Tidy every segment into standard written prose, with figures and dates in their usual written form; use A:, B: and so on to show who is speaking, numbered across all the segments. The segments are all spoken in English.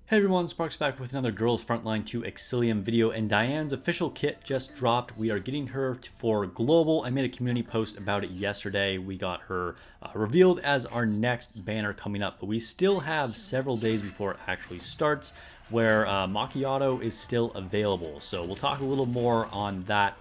A: Hey everyone, Sparks back with another Girls Frontline 2 Exilium video, and Diane's official kit just dropped. We are getting her for Global. I made a community post about it yesterday. We got her revealed as our next banner coming up, but we still have several days before it actually starts, where Macchiato is still available. So we'll talk a little more on that,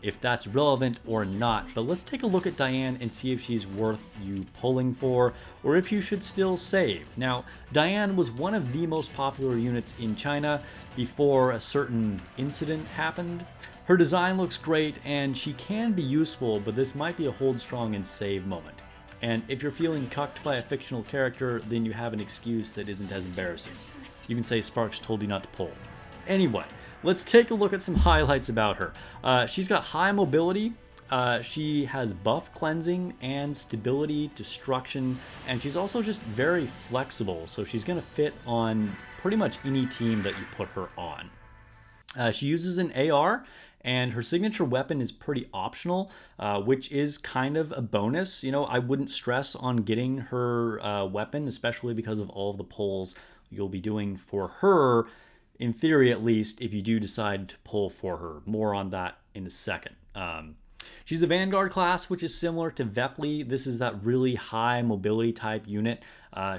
A: if that's relevant or not. But let's take a look at Diane and see if she's worth you pulling for, or if you should still save. Now, Diane was one of the most popular units in China before a certain incident happened. Her design looks great and she can be useful, but this might be a hold strong and save moment. And if you're feeling cucked by a fictional character, then you have an excuse that isn't as embarrassing. You can say Sparks told you not to pull. Anyway, let's take a look at some highlights about her. She's got high mobility. She has buff cleansing and stability, destruction, and she's also just very flexible. So she's going to fit on pretty much any team that you put her on. She uses an AR, and her signature weapon is pretty optional, which is kind of a bonus. You know, I wouldn't stress on getting her weapon, especially because of all of the pulls you'll be doing for her, in theory at least, if you do decide to pull for her. More on that in a second. She's a Vanguard class, which is similar to Vepli. This is that really high mobility type unit.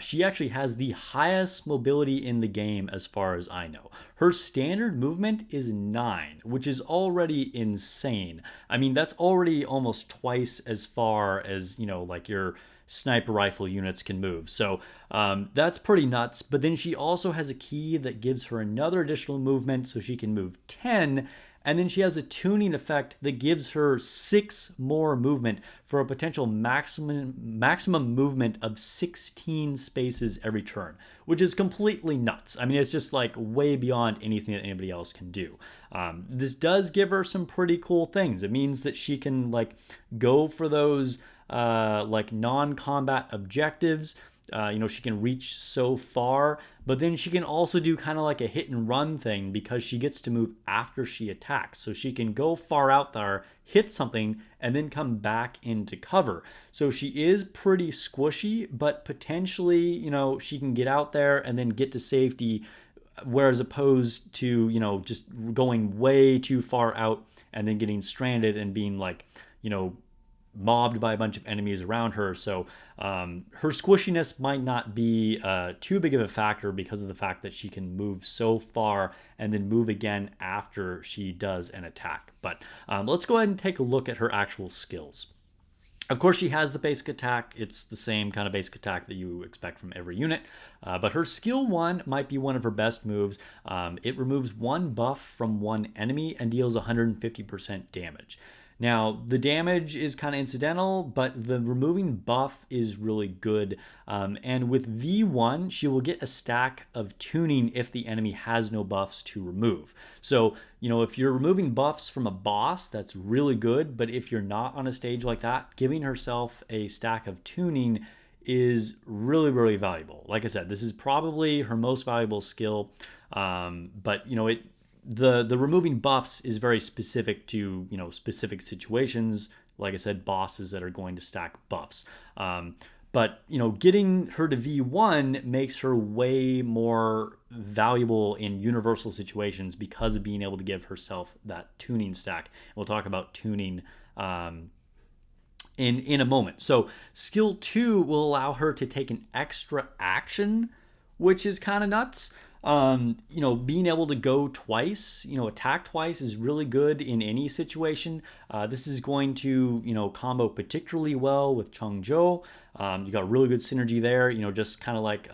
A: She actually has the highest mobility in the game as far as I know. Her standard movement is 9, which is already insane. I mean, that's already almost twice as far as, you know, like your sniper rifle units can move. So that's pretty nuts. But then she also has a key that gives her another additional movement, so she can move 10. And then she has a tuning effect that gives her 6 more movement for a potential maximum movement of 16 spaces every turn, which is completely nuts. I mean, it's just like way beyond anything that anybody else can do. This does give her some pretty cool things. It means that she can like go for those like non-combat objectives. You know, she can reach so far, but then she can also do kind of like a hit and run thing because she gets to move after she attacks. So she can go far out there, hit something, and then come back into cover. So she is pretty squishy, but potentially, you know, she can get out there and then get to safety, whereas opposed to, you know, just going way too far out and then getting stranded and being like, you know, mobbed by a bunch of enemies around her. So her squishiness might not be too big of a factor because of the fact that she can move so far and then move again after she does an attack. But let's go ahead and take a look at her actual skills. Of course, she has the basic attack. It's the same kind of basic attack that you expect from every unit. But her skill 1 might be one of her best moves. It removes 1 buff from 1 enemy and deals 150% damage. Now, the damage is kind of incidental, but the removing buff is really good. And with V1, she will get a stack of tuning if the enemy has no buffs to remove. So, you know, if you're removing buffs from a boss, that's really good. But if you're not on a stage like that, giving herself a stack of tuning is really, really valuable. Like I said, this is probably her most valuable skill. But, you know, the removing buffs is very specific to, you know, specific situations. Like I said, bosses that are going to stack buffs. But, you know, getting her to V1 makes her way more valuable in universal situations because of being able to give herself that tuning stack. And we'll talk about tuning in a moment. So skill 2 will allow her to take an extra action, which is kind of nuts. You know, being able to go twice, you know, attack twice is really good in any situation. This is going to, you know, combo particularly well with Chengzhou. You got really good synergy there, you know, just kind of like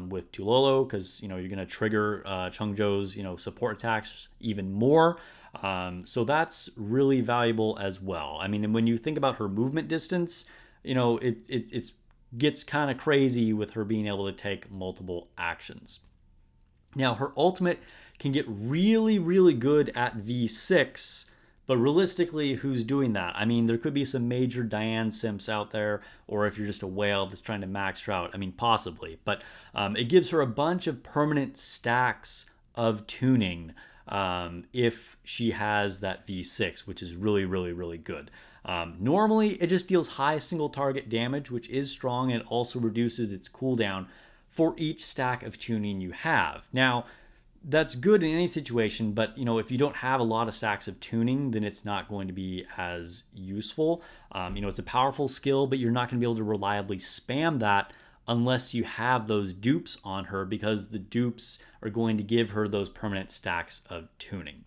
A: with Tulolo, because, you know, you're going to trigger Chengzhou's, you know, support attacks even more. So that's really valuable as well. I mean, and when you think about her movement distance, you know, it gets kind of crazy with her being able to take multiple actions. Now, her ultimate can get really, really good at V6, but realistically, who's doing that? I mean, there could be some major Diane simps out there, or if you're just a whale that's trying to max her out, I mean, possibly. But it gives her a bunch of permanent stacks of tuning if she has that V6, which is really, really, really good. Normally, it just deals high single target damage, which is strong, and it also reduces its cooldown for each stack of tuning you have. Now, that's good in any situation, but if you don't have a lot of stacks of tuning, then it's not going to be as useful. It's a powerful skill, but you're not going to be able to reliably spam that unless you have those dupes on her, because the dupes are going to give her those permanent stacks of tuning.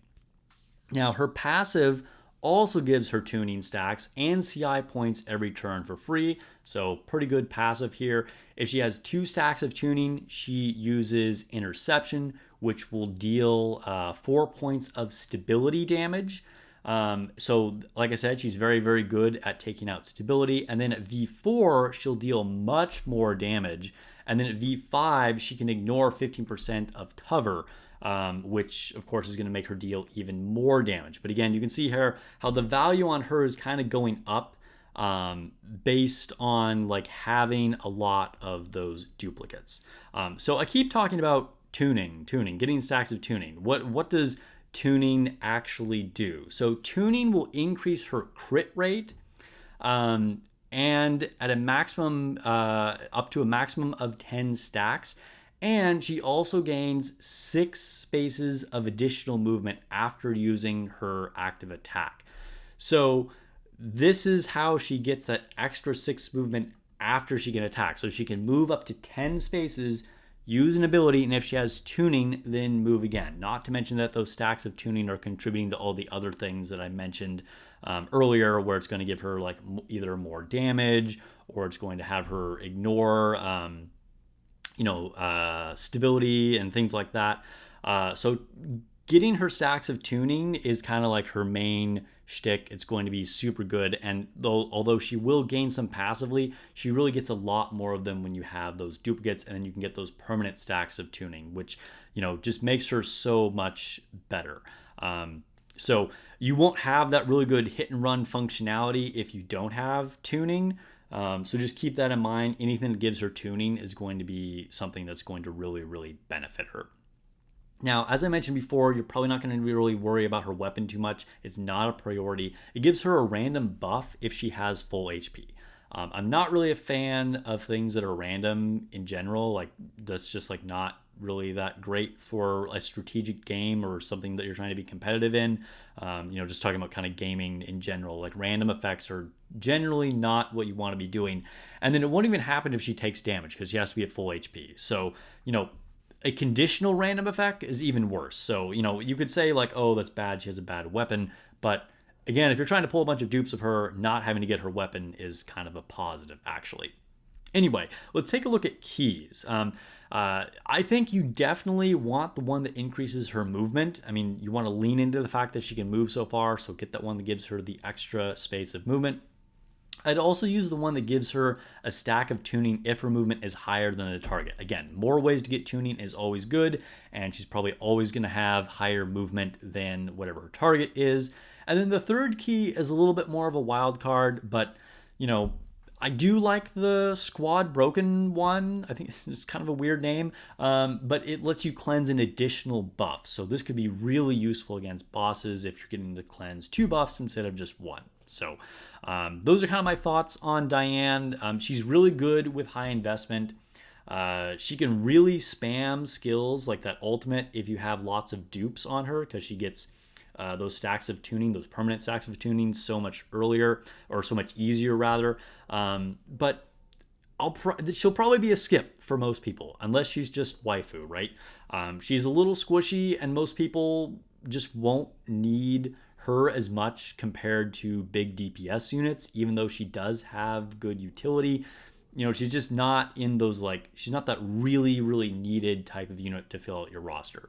A: Now, her passive also gives her tuning stacks and CI points every turn for free, so pretty good passive here. If she has 2 stacks of tuning, she uses Interception, which will deal 4 points of stability damage. So like I said, she's very, very good at taking out stability. And then at V4, she'll deal much more damage. And then at V5, she can ignore 15% of cover, which of course is going to make her deal even more damage. But again, you can see here how the value on her is kind of going up based on like having a lot of those duplicates. So I keep talking about tuning, getting stacks of tuning. What does tuning actually do? So tuning will increase her crit rate, and at a maximum, up to a maximum of 10 stacks. And she also gains 6 spaces of additional movement after using her active attack. So this is how she gets that extra 6 movement after she can attack. So she can move up to 10 spaces, use an ability, and if she has tuning, then move again. Not to mention that those stacks of tuning are contributing to all the other things that I mentioned earlier, where it's going to give her like either more damage, or it's going to have her ignore stability and things like that. So getting her stacks of tuning is kind of like her main shtick. It's going to be super good, and although she will gain some passively, she really gets a lot more of them when you have those duplicates, and then you can get those permanent stacks of tuning, which just makes her so much better. So you won't have that really good hit and run functionality if you don't have tuning. So just keep that in mind. Anything that gives her tuning is going to be something that's going to really, really benefit her. Now, as I mentioned before, you're probably not going to really worry about her weapon too much. It's not a priority. It gives her a random buff if she has full HP. I'm not really a fan of things that are random in general. Like, that's just like not really that great for a strategic game or something that you're trying to be competitive in. Just talking about kind of gaming in general. Like, random effects are generally not what you want to be doing. And then it won't even happen if she takes damage, because she has to be at full HP. So, a conditional random effect is even worse. So, you could say like, oh, that's bad, she has a bad weapon. But again, if you're trying to pull a bunch of dupes of her, not having to get her weapon is kind of a positive, actually. Anyway, let's take a look at keys. I think you definitely want the one that increases her movement. I mean, you want to lean into the fact that she can move so far, so get that one that gives her the extra space of movement. I'd also use the one that gives her a stack of tuning if her movement is higher than the target. Again, more ways to get tuning is always good, and she's probably always going to have higher movement than whatever her target is. And then the third key is a little bit more of a wild card, but, I do like the Squad Broken one. I think it's kind of a weird name, but it lets you cleanse an additional buff. So this could be really useful against bosses if you're getting to cleanse 2 buffs instead of just 1. So those are kind of my thoughts on Daiyan. She's really good with high investment. She can really spam skills like that ultimate if you have lots of dupes on her, because she gets those stacks of tuning, those permanent stacks of tuning, so much earlier, or so much easier rather. But she'll probably be a skip for most people, unless she's just waifu, right? She's a little squishy, and most people just won't need her as much compared to big DPS units, even though she does have good utility. She's just not in those, she's not that really, really needed type of unit to fill out your roster.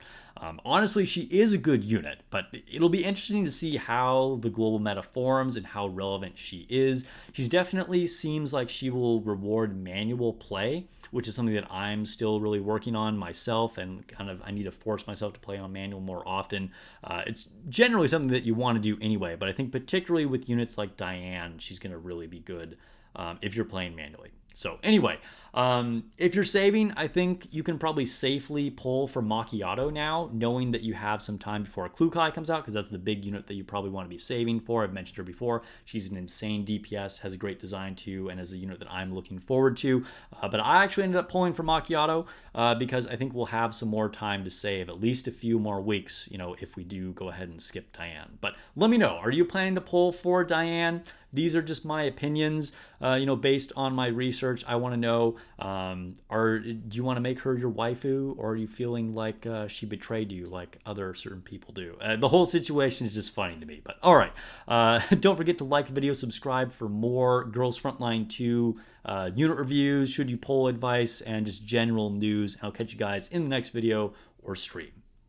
A: Honestly, she is a good unit, but it'll be interesting to see how the global meta forms and how relevant she is. She definitely seems like she will reward manual play, which is something that I'm still really working on myself, and I need to force myself to play on manual more often. It's generally something that you want to do anyway, but I think particularly with units like Daiyan, she's going to really be good if you're playing manually. So anyway, If you're saving, I think you can probably safely pull for Macchiato now, knowing that you have some time before Klukai comes out, because that's the big unit that you probably want to be saving for. I've mentioned her before. She's an insane DPS, has a great design too, and is a unit that I'm looking forward to. But I actually ended up pulling for Macchiato because I think we'll have some more time to save, at least a few more weeks, if we do go ahead and skip Daiyan. But let me know, are you planning to pull for Daiyan? These are just my opinions, based on my research. I want to know, do you want to make her your waifu, or are you feeling like she betrayed you like other certain people do? The whole situation is just funny to me. But all right, don't forget to like the video, subscribe for more Girls Frontline 2 unit reviews, should you pull advice, and just general news. I'll catch you guys in the next video or stream.